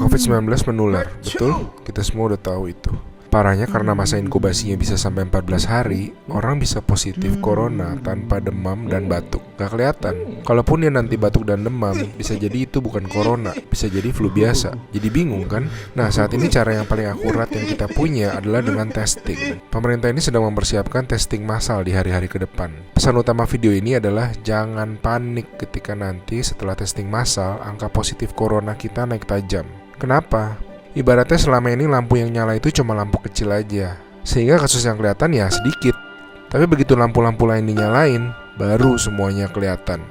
COVID-19 menular, betul? Kita semua udah tahu itu. Parahnya karena masa inkubasinya bisa sampai 14 hari, orang bisa positif corona tanpa demam dan batuk. Gak kelihatan. Kalaupun dia nanti batuk dan demam, bisa jadi itu bukan corona, bisa jadi flu biasa. Jadi bingung kan? Nah, saat ini cara yang paling akurat yang kita punya adalah dengan testing. Pemerintah ini sedang mempersiapkan testing massal di hari-hari ke depan. Pesan utama video ini adalah jangan panik ketika nanti setelah testing massal, angka positif corona kita naik tajam. Kenapa? Ibaratnya selama ini lampu yang nyala itu cuma lampu kecil aja, sehingga kasus yang kelihatan ya sedikit. Tapi begitu lampu-lampu lain dinyalain, baru semuanya kelihatan.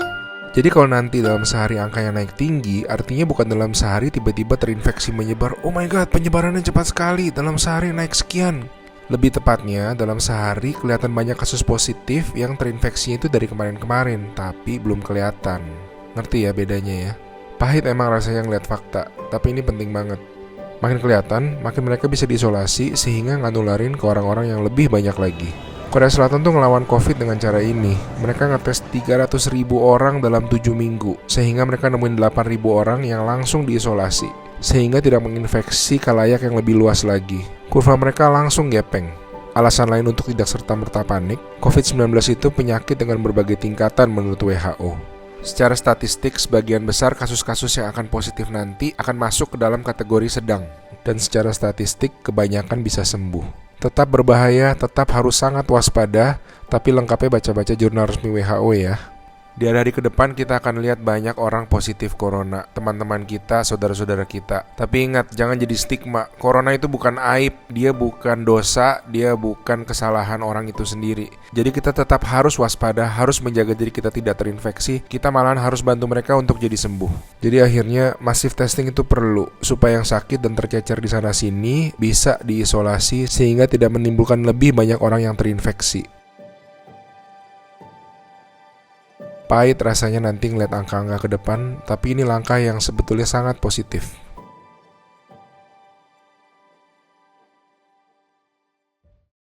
Jadi kalau nanti dalam sehari angkanya naik tinggi, artinya bukan dalam sehari tiba-tiba terinfeksi menyebar. Oh my god, penyebarannya cepat sekali, dalam sehari naik sekian. Lebih tepatnya, dalam sehari kelihatan banyak kasus positif yang terinfeksinya itu dari kemarin-kemarin, tapi belum kelihatan. Ngerti ya bedanya ya? Pahit emang rasanya ngeliat fakta, tapi ini penting banget. Makin kelihatan, makin mereka bisa diisolasi sehingga nggak nularin ke orang-orang yang lebih banyak lagi. Korea Selatan tuh ngelawan COVID dengan cara ini. Mereka ngetes 300.000 orang dalam 7 minggu, sehingga mereka nemuin 8.000 orang yang langsung diisolasi, sehingga tidak menginfeksi khalayak yang lebih luas lagi. Kurva mereka langsung gepeng. Alasan lain untuk tidak serta-merta panik, COVID-19 itu penyakit dengan berbagai tingkatan menurut WHO. Secara statistik, sebagian besar kasus-kasus yang akan positif nanti akan masuk ke dalam kategori sedang. Dan secara statistik, kebanyakan bisa sembuh. Tetap berbahaya, tetap harus sangat waspada, tapi lengkapnya baca-baca jurnal resmi WHO ya. Di hari-hari ke depan kita akan lihat banyak orang positif corona, teman-teman kita, saudara-saudara kita. Tapi ingat, jangan jadi stigma. Corona itu bukan aib, dia bukan dosa, dia bukan kesalahan orang itu sendiri. Jadi kita tetap harus waspada, harus menjaga diri kita tidak terinfeksi. Kita malahan harus bantu mereka untuk jadi sembuh. Jadi akhirnya massive testing itu perlu, supaya yang sakit dan tercecer di sana-sini bisa diisolasi sehingga tidak menimbulkan lebih banyak orang yang terinfeksi. Pahit rasanya nanti ngeliat angka-angka ke depan, tapi ini langkah yang sebetulnya sangat positif.